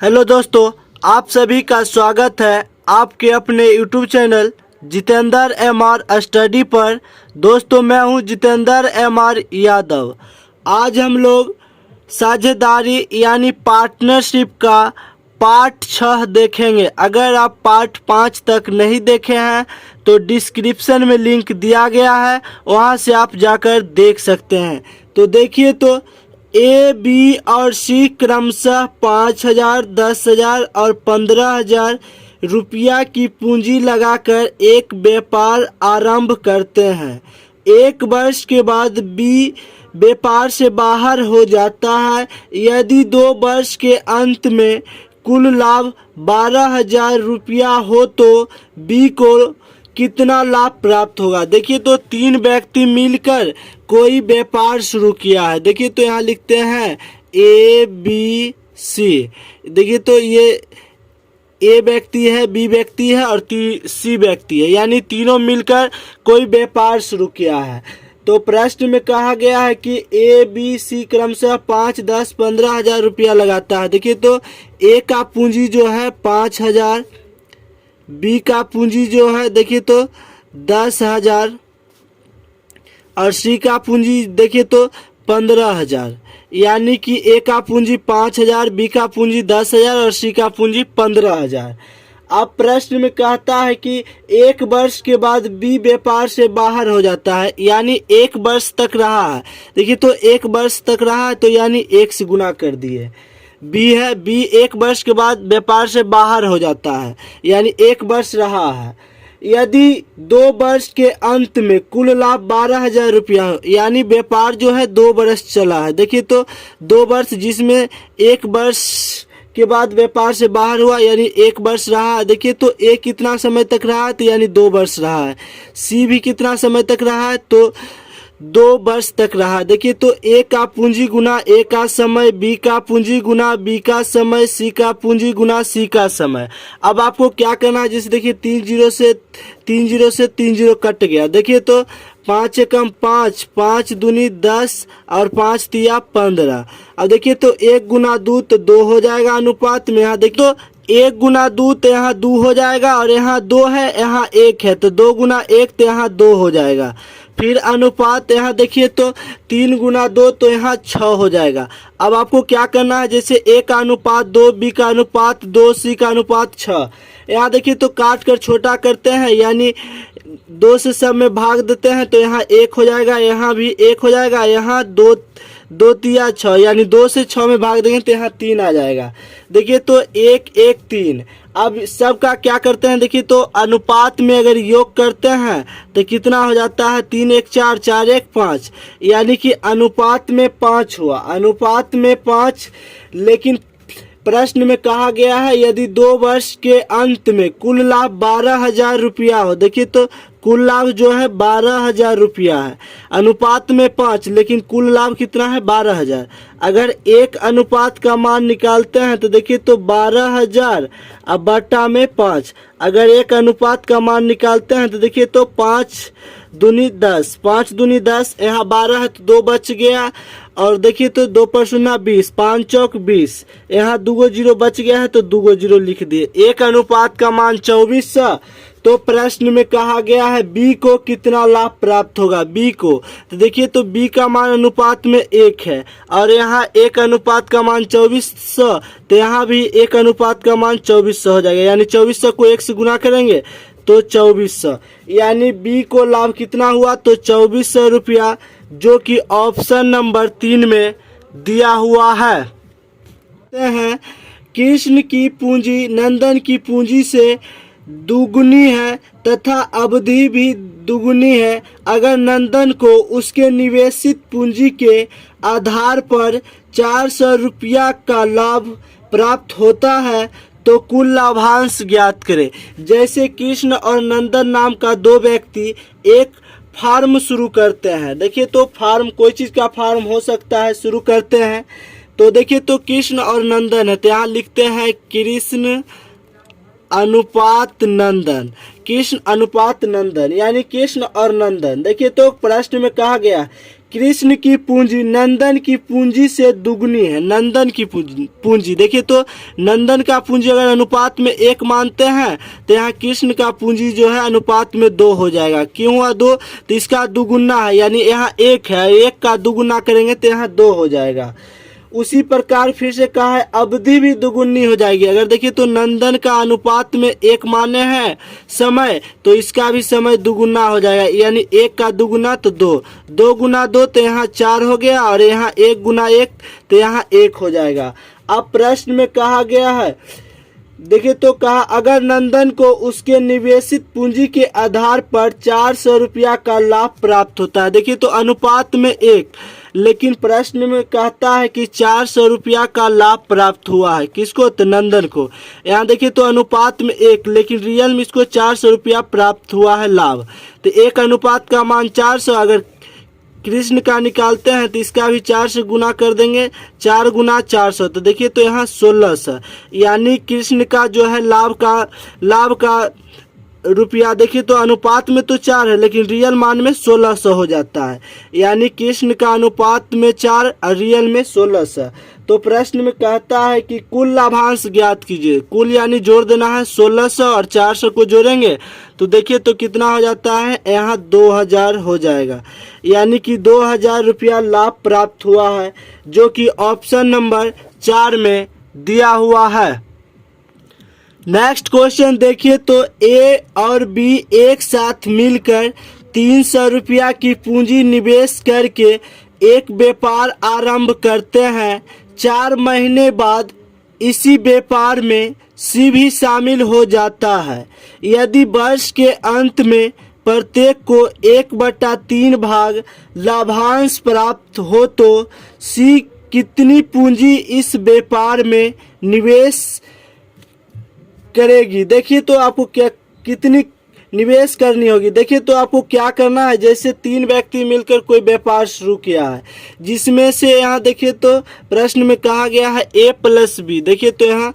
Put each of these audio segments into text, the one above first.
Hello दोस्तों, आप सभी का स्वागत है आपके अपने YouTube channel Jitendra MR study पर। दोस्तों, मैं हूं जितेंद्र एमआर यादव। आज हम लोग साझेदारी यानी पार्टनरशिप का पार्ट 6 देखेंगे। अगर आप पार्ट 5 तक नहीं देखे हैं तो डिस्क्रिप्शन में लिंक दिया गया है, वहां से आप जाकर देख सकते हैं। तो देखिए, तो ए, बी और सी क्रमशः 5,000, 10,000 और 15,000 रुपया की पूंजी लगाकर एक व्यापार आरंभ करते हैं। एक वर्ष के बाद बी व्यापार से बाहर हो जाता है। यदि 2 वर्ष के अंत में कुल लाभ 12,000 रुपया हो तो बी को कितना लाभ प्राप्त होगा। देखिए, तो 3 व्यक्ति मिलकर कोई व्यापार शुरू किया है। देखिए, तो यहाँ लिखते हैं ए, बी, सी। देखिए, तो ये ए व्यक्ति है, बी व्यक्ति है और सी व्यक्ति है, यानी तीनों मिलकर कोई व्यापार शुरू किया है। तो प्रश्न में कहा गया है कि ए, बी, सी क्रमशः 5, 10, 15,000 रुपया लगाता है। देखिए, तो ए का पूंजी जो है 5,000, बी का पूंजी जो है देखिए तो 10,000 और सी का पूंजी देखिए तो 15,000, यानी कि ए का पूंजी 5,000, बी का पूंजी 10,000 और सी का पूंजी 15,000। अब प्रश्न में कहता है कि एक वर्ष के बाद बी व्यापार से बाहर हो जाता है, यानी 1 वर्ष तक रहा है। देखिए, तो 1 वर्ष तक रहा है तो यानी 1 से गुना कर दिए। बी है, बी 1 वर्ष के बाद व्यापार से बाहर हो जाता है, यानी 1 वर्ष रहा है। यदि 2 वर्ष के अंत में कुल लाभ 12,000 रुपया हो, यानी व्यापार जो है 2 वर्ष चला है। देखिए, तो 2 वर्ष जिसमें 1 वर्ष के बाद व्यापार से बाहर हुआ, यानी 1 वर्ष रहा है। देखिए, तो ए कितना समय तक रहा है तो यानी 2 वर्ष रहा है। सी भी कितना समय तक रहा है तो 2 वर्ष तक रहा। देखिए, तो ए का पूंजी गुना ए का समय, बी का पूंजी गुना बी का समय, सी का पूंजी गुना सी का समय। अब आपको क्या करना है, जैसे देखिए 3 जीरो से 3 जीरो कट गया। देखिए, तो 5 एकम 5, 5 दूनी 10 और 5 तिया 15। अब देखिए, तो 1 गुना 2 तो 2 हो जाएगा अनुपात में। यहाँ देखिए, तो 1 गुना 2 तो यहाँ 2 हो जाएगा और यहाँ 2 है, यहाँ 1 है तो 2 गुना 1 तो यहाँ 2 हो जाएगा। फिर अनुपात यहाँ देखिए, तो 3 गुना 2 तो यहाँ 6 हो जाएगा। अब आपको क्या करना है, जैसे ए का अनुपात 2, बी का अनुपात 2, सी का अनुपात 6। यहाँ देखिए, तो काट कर छोटा करते हैं, यानी 2 से सब में भाग देते हैं तो यहाँ 1 हो जाएगा, यहाँ भी 1 हो जाएगा, यहाँ 2 तिया 6, यानी 2 से 6 में भाग देंगे तो यहाँ 3 आ जाएगा। देखिए, तो 1, 1, 3। अब सबका क्या करते हैं, देखिए, तो अनुपात में अगर योग करते हैं तो कितना हो जाता है, 3, 1, 4, 4, 1, 5, यानी कि अनुपात में 5 हुआ, अनुपात में 5। लेकिन प्रश्न में कहा गया है यदि 2 वर्ष के अंत में कुल लाभ 12,000 रुपया हो। देखिए, तो कुल लाभ जो है 12,000 रुपया है, अनुपात में 5, लेकिन कुल लाभ कितना है 12,000। अगर एक अनुपात का मान निकालते हैं तो देखिए, तो 12,000 अब बटा में 5। अगर एक अनुपात का मान निकालते हैं तो देखिए, तो 5 दूनी 10, 5 दूनी 10, यहाँ 12 है तो 2 बच गया। और देखिए, तो 2 पर 0 20, 5 चौक 20, यहाँ 2 जीरो बच गया है तो 2 जीरो लिख दिए। एक अनुपात का मान 2400। तो प्रश्न में कहा गया है बी को कितना लाभ प्राप्त होगा, बी को। तो देखिए, तो बी का मान अनुपात में 1 है और यहाँ एक अनुपात का मान 2400, तो यहाँ भी एक अनुपात का मान 2400 हो जाएगा, यानी 2400 को 1 से गुना करेंगे तो 2400, यानी बी को लाभ कितना हुआ तो 2400 रुपया, जो कि ऑप्शन नंबर 3 में दिया हुआ है। कृष्ण की पूंजी नंदन की पूंजी से दुगुनी है तथा अवधि भी दुगुनी है। अगर नंदन को उसके निवेशित पूंजी के आधार पर 400 रुपया का लाभ प्राप्त होता है तो कुल लाभांश ज्ञात करें। जैसे कृष्ण और नंदन नाम का 2 व्यक्ति एक फार्म शुरू करते हैं। देखिए, तो फार्म कोई चीज़ का फार्म हो सकता है, शुरू करते हैं। तो देखिए, तो कृष्ण और नंदन है तो यहाँ लिखते हैं कृष्ण अनुपात नंदन, कृष्ण अनुपात नंदन, यानी कृष्ण और नंदन। देखिए, तो प्रश्न में कहा गया कृष्ण की पूंजी नंदन की पूंजी से दुगनी है। नंदन की पूंजी देखिए तो नंदन का पूंजी अगर अनुपात में 1 मानते हैं तो यहाँ कृष्ण का पूंजी जो है अनुपात में 2 हो जाएगा। क्यों हुआ 2? तो इसका दुगुना है, यानी यहाँ 1 है, 1 का दुगुना करेंगे तो यहाँ 2 हो जाएगा। उसी प्रकार फिर से कहा है अवधि भी दुगुनी हो जाएगी। अगर देखिए तो नंदन का अनुपात में 1 माने हैं समय, तो इसका भी समय दुगुना हो जाएगा, यानी 1 का दुगुना तो 2, 2 गुना 2 तो यहाँ 4 हो गया, और यहाँ 1 गुना 1 तो यहाँ 1 हो जाएगा। अब प्रश्न में कहा गया है, देखिए तो कहा अगर नंदन को उसके निवेशित पूंजी के आधार पर 400 रुपया का लाभ प्राप्त होता है। देखिए तो अनुपात में 1, लेकिन प्रश्न में कहता है कि 400 रुपया का लाभ प्राप्त हुआ है। किसको? तो नंदन को। यहाँ देखिए तो अनुपात में 1, लेकिन रियल में इसको 400 रुपया प्राप्त हुआ है लाभ। तो 1 अनुपात का मान 400, अगर कृष्ण का निकालते हैं तो इसका भी 4 से गुना कर देंगे, 4 गुना 400, तो देखिए तो यहाँ 1600, यानी कृष्ण का जो है लाभ का रुपया देखिए तो अनुपात में तो 4 है, लेकिन रियल मान में 1600 हो जाता है, यानी कृष्ण का अनुपात में 4 और रियल में 1600। तो प्रश्न में कहता है कि कुल लाभांश ज्ञात कीजिए। कुल यानी जोड़ देना है, 1600 और 400 को जोड़ेंगे तो देखिए तो कितना हो जाता है, यहाँ 2000 हो जाएगा, यानी कि 2000 रुपया लाभ प्राप्त हुआ है, जो कि ऑप्शन नंबर 4 में दिया हुआ है। नेक्स्ट क्वेश्चन देखिए तो ए और बी एक साथ मिलकर 300 रुपया की पूंजी निवेश करके एक व्यापार आरंभ करते हैं। 4 महीने बाद इसी व्यापार में सी भी शामिल हो जाता है। यदि वर्ष के अंत में प्रत्येक को 1/3 भाग लाभांश प्राप्त हो तो सी कितनी पूंजी इस व्यापार में निवेश करेगी। देखिए तो आपको कितनी निवेश करनी होगी। देखिए तो आपको क्या करना है, जैसे 3 व्यक्ति मिलकर कोई व्यापार शुरू किया है, जिसमें से यहाँ देखिए तो प्रश्न में कहा गया है A+B। देखिए तो यहाँ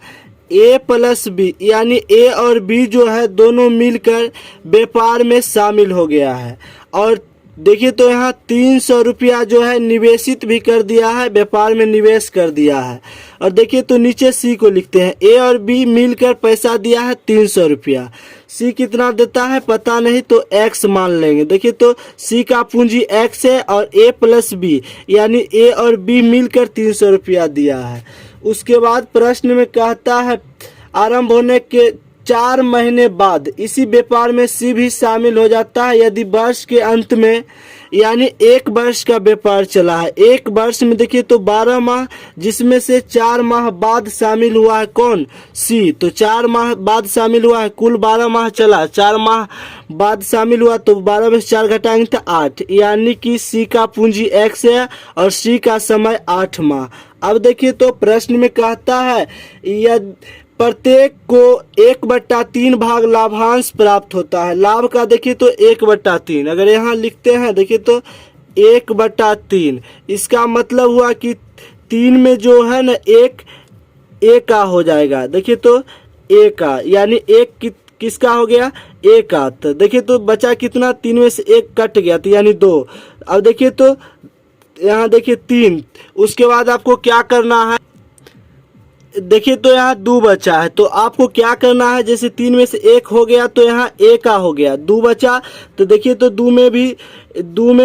A+B यानी A और B जो है दोनों मिलकर व्यापार में शामिल हो गया है, और देखिए तो यहाँ 300 रुपया जो है निवेशित भी कर दिया है, व्यापार में निवेश कर दिया है। और देखिए तो नीचे सी को लिखते हैं, ए और बी मिलकर पैसा दिया है 300 रुपया। सी कितना देता है पता नहीं, तो एक्स मान लेंगे। देखिए तो सी का पूंजी एक्स है, और A+B यानी ए और बी मिलकर 300 रुपया दिया है। उसके बाद प्रश्न में कहता है आरंभ होने के 4 महीने बाद इसी व्यापार में सी भी शामिल हो जाता है। यदि वर्ष के अंत में, यानी 1 वर्ष का व्यापार चला है, 1 वर्ष में देखिए तो 12 माह, जिसमें से 4 माह बाद शामिल हुआ है कौन? सी। तो 4 माह बाद शामिल हुआ है, कुल 12 माह चला, 4 माह बाद शामिल हुआ, तो 12 में से 4 घटाएंगे तो 8, यानी कि सी का पूंजी x है और सी का समय 8 माह। अब देखिए तो प्रश्न में कहता है यदि प्रत्येक को 1/3 भाग लाभांश प्राप्त होता है। लाभ का देखिए तो 1/3, अगर यहाँ लिखते हैं देखिए तो 1/3, इसका मतलब हुआ कि 3 में जो है ना 1 ए का हो जाएगा। देखिए तो ए का, यानी 1 किसका हो गया? ए का। तो देखिए तो बचा कितना, 3 में से 1 कट गया तो यानी 2। अब देखिए तो यहाँ देखिए 3, उसके बाद आपको क्या करना है, देखिए तो यहाँ 2 बचा है, तो आपको क्या करना है, जैसे 3 में से 1 हो गया तो यहाँ ए का हो गया, 2 बचा, तो देखिए तो 2 में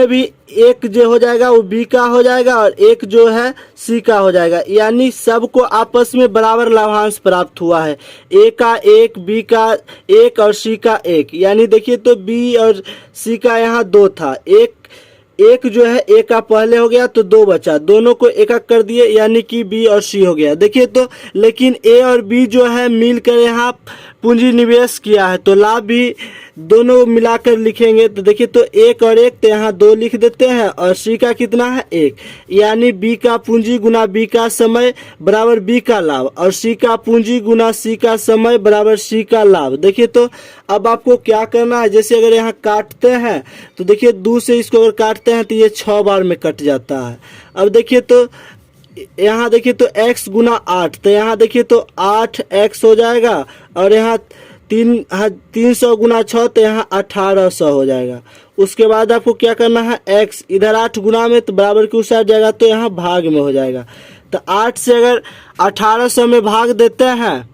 भी 1 जो हो जाएगा वो बी का हो जाएगा, और 1 जो है सी का हो जाएगा, यानी सबको आपस में बराबर लाभांश प्राप्त हुआ है। ए का 1, बी का 1 और सी का 1, यानी देखिए तो बी और सी का यहाँ 2 था, एक जो है ए का पहले हो गया तो 2 बचा, दोनों को एक कर दिए, यानी कि बी और सी हो गया। देखिए तो लेकिन ए और बी जो है मिलकर यहाँ पूंजी निवेश किया है, तो लाभ भी दोनों मिलाकर लिखेंगे, तो देखिए तो 1 और 1 तो यहाँ 2 लिख देते हैं, और सी का कितना है 1, यानी बी का पूंजी गुना बी का समय बराबर बी का लाभ, और सी का पूंजी गुना सी का समय बराबर सी का लाभ। देखिए तो अब आपको क्या करना है, जैसे अगर यहाँ काटते हैं तो देखिए 2 से इसको अगर काटते हैं तो ये 6 बार में कट जाता है। अब देखिए तो यहाँ देखिए तो x गुना 8, तो यहाँ देखिए तो 8x हो जाएगा, और यहाँ 300 गुना 6 तो यहाँ 1800 हो जाएगा। उसके बाद आपको क्या करना है, x इधर 8 गुना में तो बराबर के उस साइड जाएगा तो यहाँ भाग में हो जाएगा। तो 8 से अगर 1800 में भाग देते हैं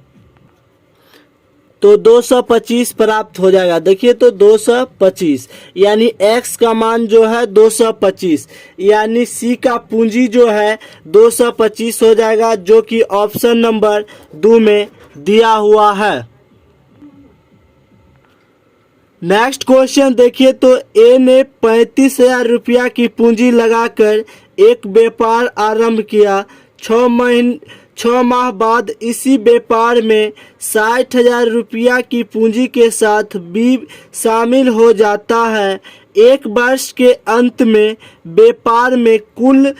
तो 225 प्राप्त हो जाएगा। देखिए तो 225 यानी x का मान जो है 225 यानी c का पूंजी जो है 225 हो जाएगा, जो कि ऑप्शन नंबर 2 में दिया हुआ है। नेक्स्ट क्वेश्चन देखिए तो ए ने 35,000 रुपया की पूंजी लगाकर एक व्यापार आरंभ किया। 6 माह बाद इसी व्यापार में 60,000 रुपया की पूंजी के साथ बी शामिल हो जाता है। एक वर्ष के अंत में व्यापार में कुल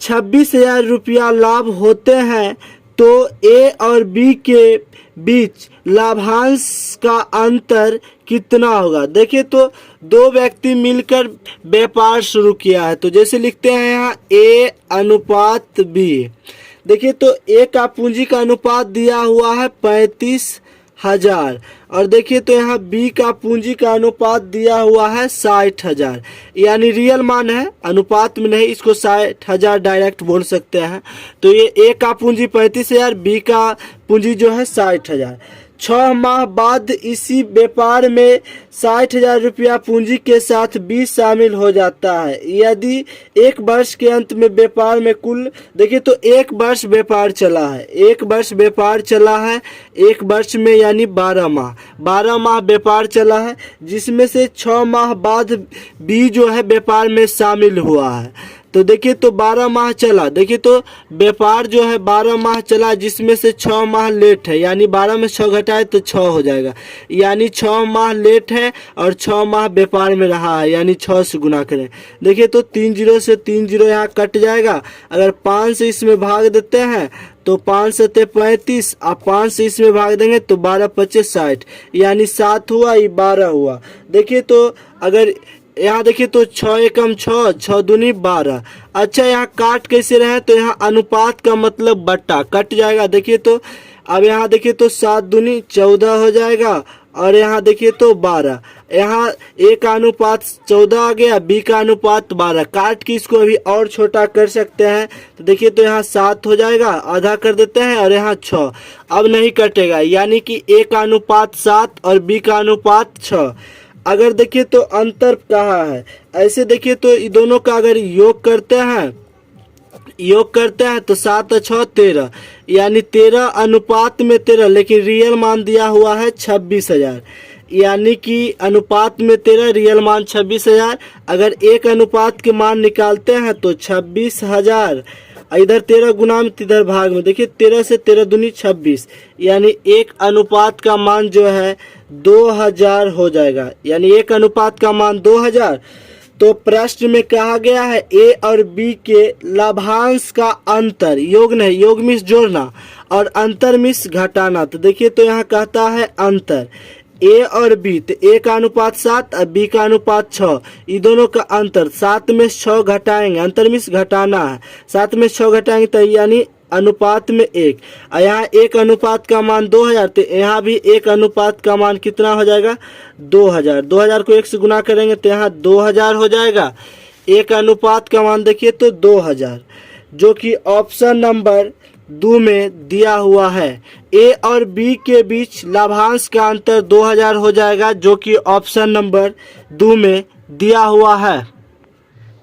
26,000 रुपया लाभ होते हैं, तो ए और बी के बीच लाभांश का अंतर कितना होगा। देखिए तो दो व्यक्ति मिलकर व्यापार शुरू किया है, तो जैसे लिखते हैं यहाँ ए अनुपात बी। देखिए तो ए का पूंजी का अनुपात दिया हुआ है 35,000 और देखिए तो यहाँ बी का पूंजी का अनुपात दिया हुआ है 60,000, यानी रियल मान है, अनुपात में नहीं, इसको 60,000 डायरेक्ट बोल सकते हैं। तो ये ए का पूंजी 35,000, बी का पूंजी जो है 60,000। 6 माह बाद इसी व्यापार में 60,000 रुपया पूंजी के साथ बी शामिल हो जाता है। यदि एक वर्ष के अंत में व्यापार में कुल, देखिए तो एक वर्ष व्यापार चला है, एक वर्ष व्यापार चला है, एक वर्ष में यानी 12 माह व्यापार चला है, जिसमें से 6 माह बाद बी जो है व्यापार में शामिल हुआ है। तो देखिए तो 12 माह चला, देखिए तो व्यापार जो है 12 माह चला, जिसमें से 6 माह लेट है, यानी 12 में 6 घटाए तो 6 हो जाएगा, यानी 6 माह लेट है और 6 माह व्यापार में रहा है, यानी 6 से गुना करें। देखिए तो 3 जीरो से 3 जीरो यहाँ कट जाएगा। अगर 5 से इसमें भाग देते हैं तो 5 से 35, आप 5 से इसमें भाग देंगे तो 12 25 60, यानी 7 हुआ, ये 12 हुआ। देखिए तो अगर यहाँ देखिए तो 6 एकम 6, 6 दूनी 12। अच्छा यहाँ काट कैसे रहे, तो यहाँ अनुपात का मतलब बट्टा कट जाएगा। देखिए तो अब यहाँ देखिए तो 7 दूनी 14 हो जाएगा और यहाँ देखिए तो 12, यहाँ ए का अनुपात 14 आ गया, बी का अनुपात 12। काट के इसको अभी और छोटा कर सकते हैं, तो देखिए तो यहाँ 7 हो जाएगा, आधा कर देते हैं और यहाँ 6, अब नहीं कटेगा, यानी कि ए का अनुपात 7 और बी का अनुपात 6। अगर देखिए तो अंतर कहाँ है, ऐसे देखिए तो इन दोनों का अगर योग करते हैं तो 7 और 6 13, यानी 13 अनुपात में 13, लेकिन रियल मान दिया हुआ है 26,000, यानी कि अनुपात में 13, रियल मान 26,000। अगर एक अनुपात के मान निकालते हैं तो 26,000, इधर 13 गुना में इधर भाग में, देखिए 13 से 13 दूनी 26, यानी एक अनुपात का मान जो है 2000 हो जाएगा, यानी एक अनुपात का मान 2000। तो प्रश्न में कहा गया है ए और बी के लाभांश का अंतर, योग नहीं, योग मीन्स जोड़ना और अंतर मीन्स घटाना। तो देखिए तो यहाँ कहता है अंतर ए और बी, तो ए का अनुपात 7 और बी का अनुपात 6, ये दोनों का अंतर 7 में 6 घटाएंगे, अंतर मीन्स घटाना है, 7 में 6 घटाएंगे तो यानी अनुपात में 1। यहाँ एक अनुपात का मान 2000, तो यहाँ भी एक अनुपात का मान कितना हो जाएगा 2000। 2000 को 1 से गुना करेंगे तो यहाँ 2000 हो जाएगा। एक अनुपात का मान देखिए तो 2000, जो कि ऑप्शन नंबर 2 में दिया हुआ है। ए और बी के बीच लाभांश का अंतर 2000 हो जाएगा, जो कि ऑप्शन नंबर 2 में दिया हुआ है।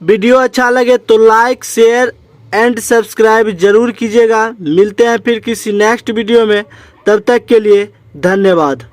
वीडियो अच्छा लगे तो लाइक शेयर एंड सब्सक्राइब जरूर कीजिएगा। मिलते हैं फिर किसी नेक्स्ट वीडियो में, तब तक के लिए धन्यवाद।